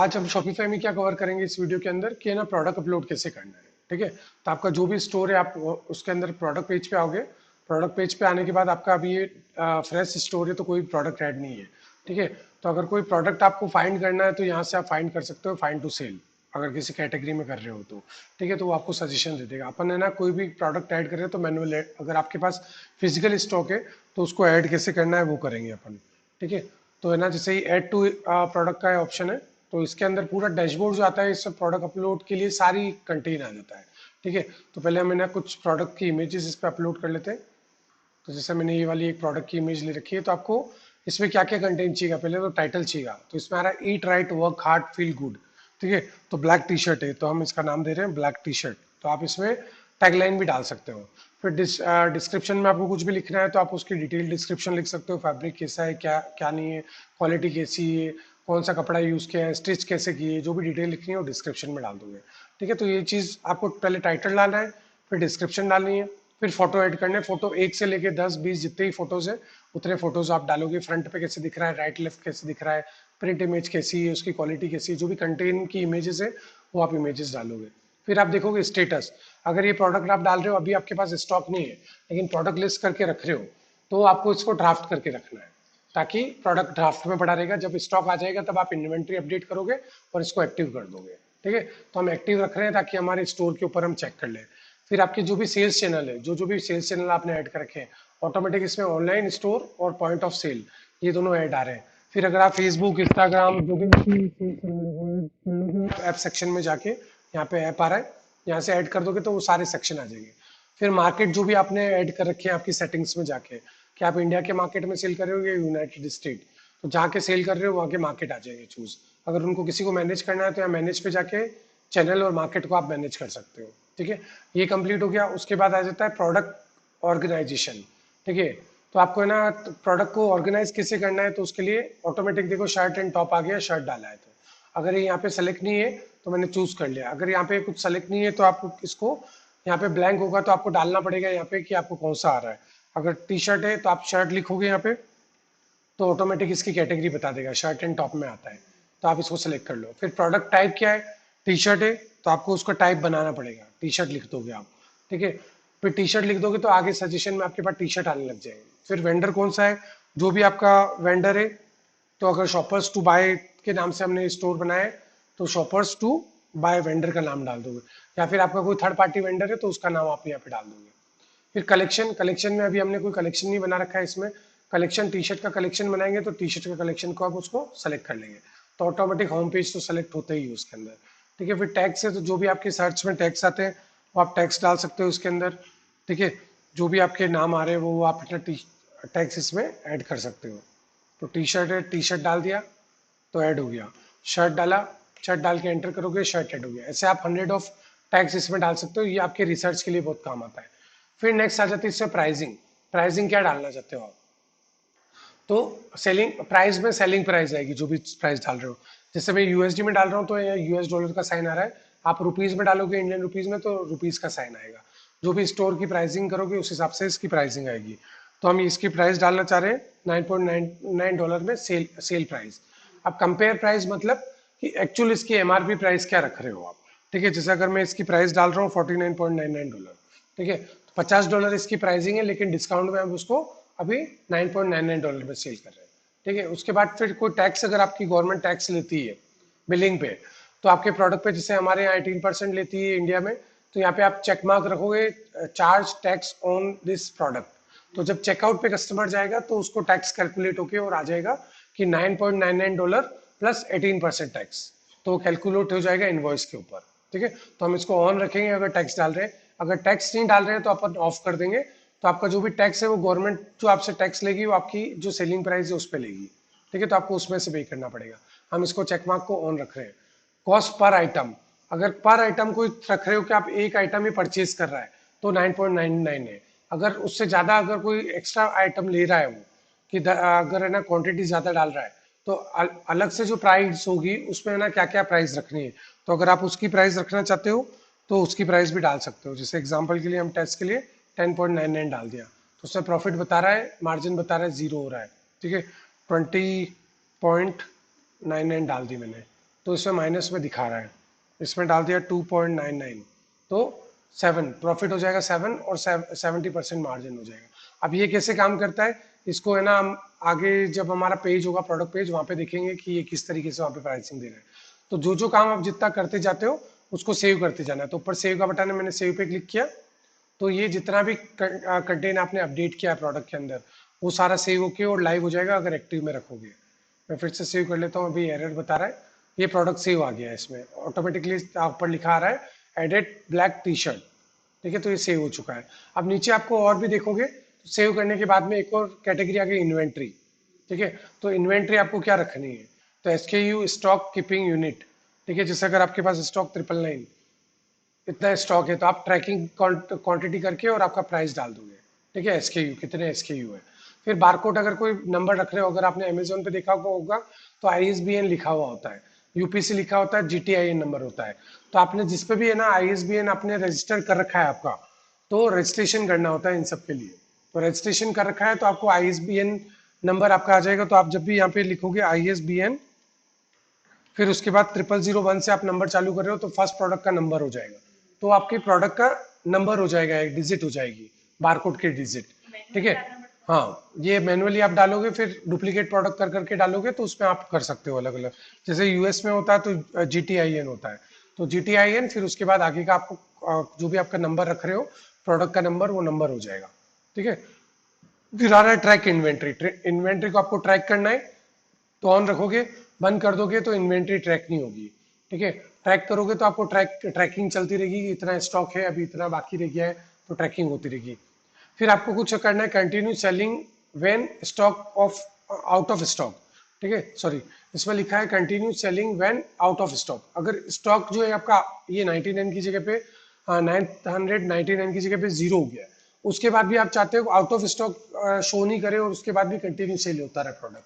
आज हम शॉपिफाई में क्या कवर करेंगे इस वीडियो के अंदर कि ना प्रोडक्ट अपलोड कैसे करना है। ठीक है, तो आपका जो भी स्टोर है आप उसके अंदर प्रोडक्ट पेज पे आओगे। प्रोडक्ट पेज पे आने के बाद आपका अभी ये फ्रेश स्टोर है तो कोई प्रोडक्ट ऐड नहीं है। ठीक है, तो अगर कोई प्रोडक्ट आपको फाइंड करना है तो यहाँ से आप फाइंड कर सकते हो, फाइंड टू सेल, अगर किसी कैटेगरी में कर रहे हो तो। ठीक है, तो वो आपको सजेशन दे देगा। अपन है ना कोई भी प्रोडक्ट ऐड कर रहे हो तो मैनुअल, अगर आपके पास फिजिकल स्टॉक है तो उसको ऐड कैसे करना है वो करेंगे अपन। ठीक है, तो है ना जैसे ही ऐड टू प्रोडक्ट का ऑप्शन है तो इसके अंदर पूरा डैशबोर्ड जो आता है इस प्रोडक्ट अपलोड के लिए सारी कंटेन आ जाता है। ठीक है, तो पहले हम ना कुछ प्रोडक्ट की इमेजेस इस पर अपलोड कर लेते हैं। तो जैसे मैंने ये वाली एक प्रोडक्ट की इमेज ले रखी है, तो आपको इसमें क्या क्या कंटेंट चाहिए, पहले तो टाइटल चाहिए। तो इसमें आ रहा है eat right work hard feel good. ठीक है, तो ब्लैक टी शर्ट है तो हम इसका नाम दे रहे हैं ब्लैक टी शर्ट। तो आप इसमें टैगलाइन भी डाल सकते हो। फिर डिस्क्रिप्शन में आपको कुछ भी लिखना है तो आप उसकी डिटेल डिस्क्रिप्शन लिख सकते हो, फैब्रिक कैसा है, क्या क्या नहीं है, क्वालिटी कैसी है, कौन सा कपड़ा यूज़ किया है, स्टिच कैसे की है, जो भी डिटेल लिखनी है वो डिस्क्रिप्शन में डाल दोगे। ठीक है, तो ये चीज़ आपको पहले टाइटल डालना है, फिर डिस्क्रिप्शन डालनी है, फिर फोटो ऐड करने। फोटो 1 से लेके 10 20 जितने ही फोटोज है उतने फोटोज आप डालोगे। फ्रंट पे कैसे दिख रहा है, राइट लेफ्ट कैसे दिख रहा है, प्रिंट इमेज कैसी है, उसकी क्वालिटी कैसी है, जो भी कंटेंट की इमेजेस है वो आप इमेजेस डालोगे। फिर आप देखोगे स्टेटस। अगर ये प्रोडक्ट आप डाल रहे हो अभी आपके पास स्टॉक नहीं है लेकिन प्रोडक्ट लिस्ट करके रख रहे हो तो आपको इसको ड्राफ्ट करके रखना है ताकि प्रोडक्ट ड्राफ्ट में पड़ा रहेगा। जब स्टॉक आ जाएगा तब आप इन्वेंट्री अपडेट करोगे और इसको एक्टिव कर दोगे। ठीक है, तो हम एक्टिव रख रहे हैं ताकि हमारे स्टोर के ऊपर हम चेक कर लें। फिर आपके जो भी सेल्स चैनल है, जो जो भी सेल्स चैनल आपने ऐड कर रखे हैं, ऑटोमेटिक इसमें ऑनलाइन स्टोर और पॉइंट ऑफ सेल ये दोनों ऐड आ रहे हैं। फिर अगर आप फेसबुक इंस्टाग्राम जो भी ऐप सेक्शन में जाके यहाँ पे ऐप आ रहा है, यहाँ से ऐड कर दोगे तो वो सारे सेक्शन आ जाएंगे। फिर मार्केट जो भी आपने ऐड कर रखे हैं आपकी सेटिंग्स में जाके, कि आप इंडिया के मार्केट में सेल कर रहे हो या यूनाइटेड स्टेट, तो जहाँ के सेल कर रहे हो वहाँ के मार्केट आ जाएंगे चूज। अगर उनको किसी को मैनेज करना है तो यहाँ मैनेज पे जाके चैनल और मार्केट को आप मैनेज कर सकते हो। ठीक है, ये कंप्लीट हो गया। उसके बाद आ जाता है प्रोडक्ट ऑर्गेनाइजेशन। ठीक है, तो आपको है ना प्रोडक्ट को ऑर्गेनाइज कैसे करना है, तो उसके लिए ऑटोमेटिक देखो शर्ट एंड टॉप आ गया, शर्ट डाला है तो अगर ये यहाँ पे सेलेक्ट नहीं है तो मैंने चूज कर लिया। अगर यहाँ पे कुछ सेलेक्ट नहीं है तो आपको इसको यहाँ पे ब्लैंक होगा तो आपको डालना पड़ेगा यहाँ पे कि आपको कौन सा आ रहा है। अगर टी शर्ट है तो आप शर्ट लिखोगे यहाँ पे तो ऑटोमेटिक इसकी कैटेगरी बता देगा, शर्ट एंड टॉप में आता है तो आप इसको सेलेक्ट कर लो। फिर प्रोडक्ट टाइप क्या है, टी शर्ट है तो आपको उसका टाइप बनाना पड़ेगा, टी शर्ट लिख दोगे आप। ठीक है, फिर टी शर्ट लिख दोगे तो आगे सजेशन में आपके पास टी शर्ट आने लग जाएंगे। फिर वेंडर कौन सा है, जो भी आपका वेंडर है, तो अगर शॉपर्स टू बाय के नाम से हमने स्टोर बनाया है तो शॉपर्स टू बाय वेंडर का नाम डाल दोगे, या फिर आपका कोई थर्ड पार्टी वेंडर है तो उसका नाम आप यहाँ पे डाल दोगे। फिर कलेक्शन, कलेक्शन में अभी हमने कोई कलेक्शन नहीं बना रखा है इसमें। कलेक्शन टी शर्ट का कलेक्शन बनाएंगे तो टी शर्ट का कलेक्शन को आप उसको सेलेक्ट कर लेंगे तो ऑटोमेटिक होम पेज तो सेलेक्ट होता ही है उसके अंदर। ठीक है, फिर टैग्स है तो जो भी आपके सर्च में टैग्स आते हैं वो आप टैग्स डाल सकते हो उसके अंदर। ठीक है, जो भी आपके नाम आ रहे हैं वो आप अपना टैग्स इसमें ऐड कर सकते हो। तो टी शर्ट है, टी शर्ट डाल दिया तो ऐड हो गया। शर्ट डाला, शर्ट डाल के एंटर करोगे शर्ट ऐड हो गया। ऐसे आप 100 ऑफ टैग्स इसमें डाल सकते हो, ये आपके रिसर्च के लिए बहुत काम आता है। फिर नेक्स्ट आ जाती है इसमें प्राइसिंग। प्राइसिंग क्या डालना चाहते हो आप, तो सेलिंग प्राइस में सेलिंग प्राइस आएगी जो भी प्राइस डाल रहे हो। जैसे मैं यूएसडी में डाल रहा हूँ तो यूएस डॉलर का साइन आ रहा है, आप रुपीज में डालोगे इंडियन रुपीज में तो रुपीज का साइन आएगा। जो भी स्टोर की प्राइसिंग करोगे उस हिसाब से इसकी प्राइसिंग आएगी। तो हम इसकी प्राइस डालना चाह रहे हैं $9.99 में सेल सेल प्राइस। अब कंपेयर प्राइस मतलब कि एक्चुअल इसकी एमआरपी प्राइस क्या रख रहे हो आप। ठीक है, जैसे अगर मैं इसकी प्राइस डाल रहा हूँ $49.99, ठीक है, तो $50 इसकी प्राइसिंग है लेकिन डिस्काउंट में हम उसको अभी $9.99 में सेल कर रहे हैं। ठीक है, उसके बाद फिर कोई टैक्स अगर आपकी गवर्नमेंट टैक्स लेती है बिलिंग पे तो आपके प्रोडक्ट पे, जैसे हमारे यहाँ 18% लेती है इंडिया में, तो यहाँ पे आप चेक मार्क रखोगे charge tax on this product. तो जब चेकआउट पे कस्टमर जाएगा तो उसको टैक्स कैलकुलेट होके और आ जाएगा कि $9.99 प्लस 18% टैक्स, तो कैलकुलेट हो जाएगा इनवॉइस के ऊपर। ठीक है, तो हम इसको ऑन रखेंगे अगर टैक्स डाल रहे हैं। अगर टैक्स नहीं डाल रहे हैं तो अपन ऑफ कर देंगे। तो आपका जो भी टैक्स है वो गवर्नमेंट जो आपसे टैक्स लेगी वो आपकी जो सेलिंग प्राइस है उस पर लेगी। ठीक है, तो आपको उसमें से पे करना पड़ेगा। हम इसको चेकमार्क को ऑन रख रहे हैं। कॉस्ट पर आइटम, अगर पर आइटम कोई रख रहे हो कि आप एक आइटम ही परचेज कर रहा है तो 9.99 है। अगर उससे ज्यादा अगर कोई एक्स्ट्रा आइटम ले रहा है वो, कि अगर है ना क्वांटिटी ज्यादा डाल रहा है तो अलग से जो प्राइस होगी उसमें ना क्या क्या प्राइस रखनी है। तो अगर आप उसकी प्राइस रखना चाहते हो तो उसकी प्राइस भी डाल सकते हो। जैसे एग्जांपल के लिए हम टेस्ट के लिए 10.99 डाल दिया तो उसमें प्रॉफिट बता रहा है, मार्जिन बता रहा है जीरो हो रहा है। ठीक है, 20.99 डाल दी मैंने तो इसमें माइनस में दिखा रहा है, इसमें डाल दिया 2.99, तो 7 प्रॉफिट हो जाएगा 7 और 70% मार्जिन हो जाएगा। अब ये कैसे काम करता है, इसको है ना हम आगे जब हमारा पेज होगा प्रोडक्ट पेज, वहाँ पे देखेंगे कि ये किस तरीके से वहाँ पे प्राइसिंग दे रहा है। तो जो जो काम आप जितना करते जाते हो उसको सेव करते जाना है। तो ऊपर सेव का बटन है, मैंने सेव पे क्लिक किया, तो ये जितना भी कंटेंट आपने अपडेट किया है प्रोडक्ट के अंदर वो सारा सेव होके और लाइव हो जाएगा अगर एक्टिव में रखोगे। मैं फिर से सेव कर लेता हूँ, अभी एरर बता रहा है, ये प्रोडक्ट सेव आ गया है, इसमें ऑटोमेटिकली ऊपर लिखा आ रहा है एडेड ब्लैक टी शर्ट, ठीक है, तो ये सेव हो चुका है। अब नीचे आपको और भी देखोगे तो सेव करने के बाद में एक और कैटेगरी आ गई इन्वेंट्री, ठीक है। तो इन्वेंट्री आपको क्या रखनी है, तो SKU स्टॉक कीपिंग यूनिट, ठीक है। जैसे अगर आपके पास स्टॉक 999 इतना स्टॉक है तो आप ट्रैकिंग क्वांटिटी करके और आपका प्राइस डाल दोगे, ठीक है, SKU कितने SKU है। फिर बारकोड अगर कोई नंबर रख रहे हो, अगर आपने अमेजोन पे देखा होगा तो ISBN लिखा हुआ होता है, UPC लिखा होता है, GTIN नंबर होता है। तो आपने जिस पे भी है ना ISBN आपने रजिस्टर कर रखा है आपका, तो रजिस्ट्रेशन करना होता है इन सब के लिए। तो रजिस्ट्रेशन कर रखा है तो आपको ISBN नंबर आपका आ जाएगा। तो आप जब भी यहाँ पे लिखोगे ISBN, फिर उसके बाद 0001 से आप नंबर चालू कर रहे हो तो फर्स्ट प्रोडक्ट का नंबर हो जाएगा, तो आपके प्रोडक्ट का नंबर हो जाएगा, एक डिजिट हो जाएगी, बारकोड की डिजिट, ठीक है। हाँ, ये मैनुअली आप डालोगे, फिर डुप्लीकेट प्रोडक्ट कर करके डालोगे तो उसमें आप कर सकते हो अलग अलग। जैसे US में होता है तो GTIN होता है, तो GTIN, फिर उसके बाद आगे का आपको जो भी आपका नंबर रख रहे हो प्रोडक्ट का नंबर, वो नंबर हो जाएगा, ठीक है। फिर आ रहा है ट्रैक इन्वेंट्री, इन्वेंट्री को आपको ट्रैक करना है, तो ऑन रखोगे, बंद कर दोगे तो इन्वेंट्री ट्रैक नहीं होगी, ठीक है। ट्रैक करोगे तो आपको ट्रैकिंग चलती रहेगी, इतना स्टॉक है, अभी इतना बाकी रह गया है, तो ट्रैकिंग होती रहेगी। फिर आपको कुछ करना है, continue selling when stock of out of stock, ठीक है, सॉरी, इसमें लिखा है continue selling when out of stock. अगर स्टॉक जो है आपका ये 99 की जगह पे 999 की जगह पे 0 हो गया है, उसके बाद भी आप चाहते हो आउट ऑफ स्टॉक शो नहीं करे और उसके बाद भी कंटिन्यू सेल होता रहे प्रोडक्ट,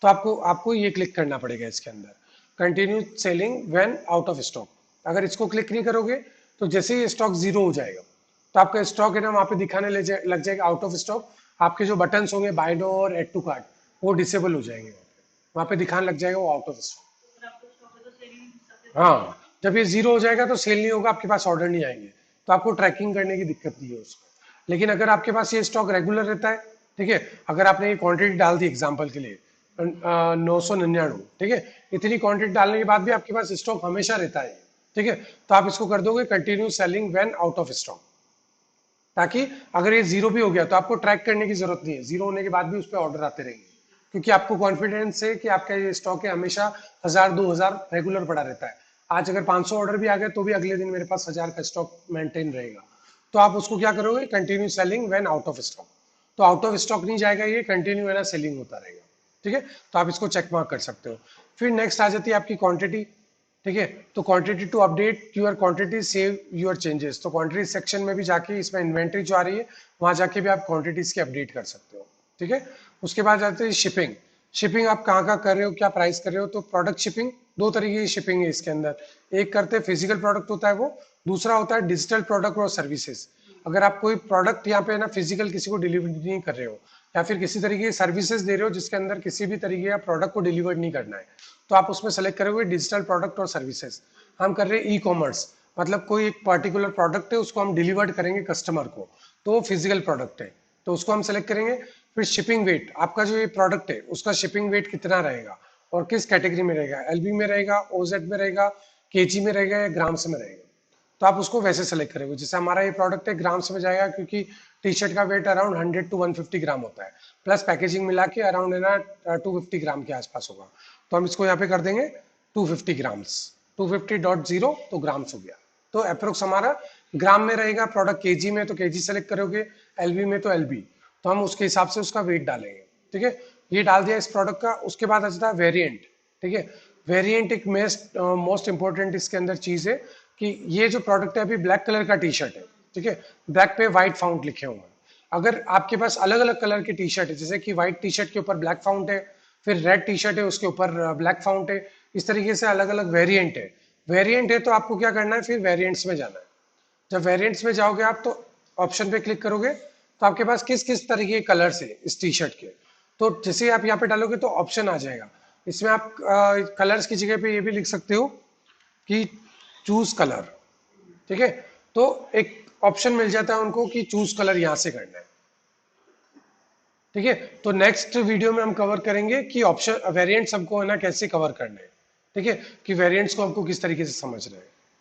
तो आपको आपको ये क्लिक करना पड़ेगा इसके अंदर, continue selling when out of stock. अगर इसको क्लिक नहीं करोगे तो जैसे ही स्टॉक 0 हो जाएगा तो आपका स्टॉक है ना वहाँ पे दिखाने लग जाएगा आउट ऑफ स्टॉक। आपके जो बटन्स होंगे बाय नाउ और एड टू कार्ट वो डिसेबल हो जाएंगे, वहाँ पे दिखाने लग जाएगा वो आउट ऑफ स्टॉक। हाँ, जब ये 0 हो जाएगा तो सेल नहीं होगा, आपके पास ऑर्डर नहीं आएंगे, तो आपको ट्रैकिंग करने की दिक्कत नहीं है उसमें। लेकिन अगर आपके पास ये स्टॉक रेगुलर रहता है, ठीक है, अगर आपने ये क्वांटिटी डाल दी एग्जांपल के लिए 999, ठीक है, इतनी क्वांटिटी डालने के बाद भी आपके पास स्टॉक हमेशा रहता है, ठीक है, तो आप इसको कर दोगे continue selling when out of stock, ताकि अगर ये 0 भी हो गया तो आपको ट्रैक करने की जरूरत नहीं है, 0 होने के बाद भी उस पर ऑर्डर आते रहेंगे, क्योंकि आपको कॉन्फिडेंस है कि आपका ये स्टॉक है हमेशा 1000-2000 रेगुलर पड़ा रहता है। आज अगर 500 ऑर्डर भी आ गए तो भी अगले दिन मेरे पास 1000 का स्टॉक मेंटेन रहेगा। तो आप उसको क्या करोगे, continue selling when out of stock, तो आउट ऑफ स्टॉक नहीं जाएगा, ये कंटिन्यू है ना सेलिंग होता रहेगा, ठीक है। तो आप इसको चेक मार्क कर सकते हो। फिर नेक्स्ट आ जाती है आपकी क्वांटिटी, ठीक है, तो quantity to update your quantity save your changes, तो क्वांटिटी सेक्शन में भी जाके इसमें इन्वेंट्री जो आ रही है वहां जाके भी आप क्वांटिटीज की अपडेट कर सकते हो, ठीक है। उसके बाद जाते हैं शिपिंग, शिपिंग आप कहाँ कहाँ कर रहे हो, क्या प्राइस कर रहे हो। तो प्रोडक्ट शिपिंग, दो तरीके की शिपिंग है इसके अंदर, एक करते हैं फिजिकल प्रोडक्ट होता है वो, दूसरा होता है डिजिटल प्रोडक्ट और सर्विसेज। अगर आप कोई प्रोडक्ट यहाँ पे ना फिजिकल किसी को डिलीवर नहीं कर रहे हो या फिर किसी तरीके की सर्विसेज दे रहे हो जिसके अंदर किसी भी तरीके का प्रोडक्ट को डिलीवर नहीं करना है, तो आप उसमें सेलेक्ट करोगे डिजिटल प्रोडक्ट और सर्विसेज। हम कर रहे हैं ई कॉमर्स, मतलब कोई एक पर्टिकुलर प्रोडक्ट है उसको हम डिलीवर करेंगे कस्टमर को, तो वो फिजिकल प्रोडक्ट है, तो उसको हम सेलेक्ट करेंगे। फिर शिपिंग वेट, आपका जो ये प्रोडक्ट है उसका शिपिंग वेट कितना रहेगा और किस कैटेगरी में रहेगा, LB में रहेगा, OZ में रहेगा, KG में रहेगा या ग्राम्स में रहेगा, तो आप उसको वैसे सेलेक्ट करोगे। जैसे हमारा ये प्रोडक्ट है ग्राम्स में जाएगा, क्योंकि टी शर्ट का वेट अराउंड 100 to 150 ग्राम होता है, प्लस पैकेजिंग मिला के अराउंड है ना 250 ग्राम के आसपास होगा, तो हम इसको यहाँ पे कर देंगे 250 ग्राम्स, 250.0 तो ग्राम्स हो गया। तो अप्रोक्स हमारा ग्राम में रहेगा प्रोडक्ट, केजी में तो केजी सेलेक्ट करोगे, LB में तो LB, तो हम उसके हिसाब से उसका वेट डालेंगे, ठीक है। ये डाल दिया इस प्रोडक्ट का। उसके बाद आ जाता है वेरिएंट, ठीक है। वेरिएंट एक मोस्ट इंपॉर्टेंट इसके अंदर चीज है कि ये जो प्रोडक्ट है अभी ब्लैक कलर का टी शर्ट है, ठीक है, ब्लैक पे व्हाइट फाउंट लिखे हुए हैं। अगर आपके पास अलग अलग कलर की टी शर्ट है, जैसे कि व्हाइट टी शर्ट के ऊपर ब्लैक फाउंट है, फिर रेड टी शर्ट है उसके ऊपर ब्लैक फाउंट है, इस तरीके से अलग अलग वेरिएंट है। वेरिएंट है तो आपको क्या करना है, फिर वेरिएंट्स में जाना है। जब वेरिएंट्स में जाओगे आप तो ऑप्शन पे क्लिक करोगे तो आपके पास किस किस तरीके के कलर्स है इस टी शर्ट के, तो जैसे आप यहाँ पे डालोगे तो ऑप्शन आ जाएगा, इसमें आप कलर्स की जगह पे ये भी लिख सकते हो कि चूज कलर, ठीक है। तो एक ऑप्शन मिल जाता है उनको कि चूज कलर यहां से करना है, ठीक है। तो नेक्स्ट वीडियो में हम कवर करेंगे कि ऑप्शन वेरिएंट्स हमको है ना कैसे कवर करने हैं, ठीक है, कि वेरिएंट्स को हमको किस तरीके से समझ रहे हैं।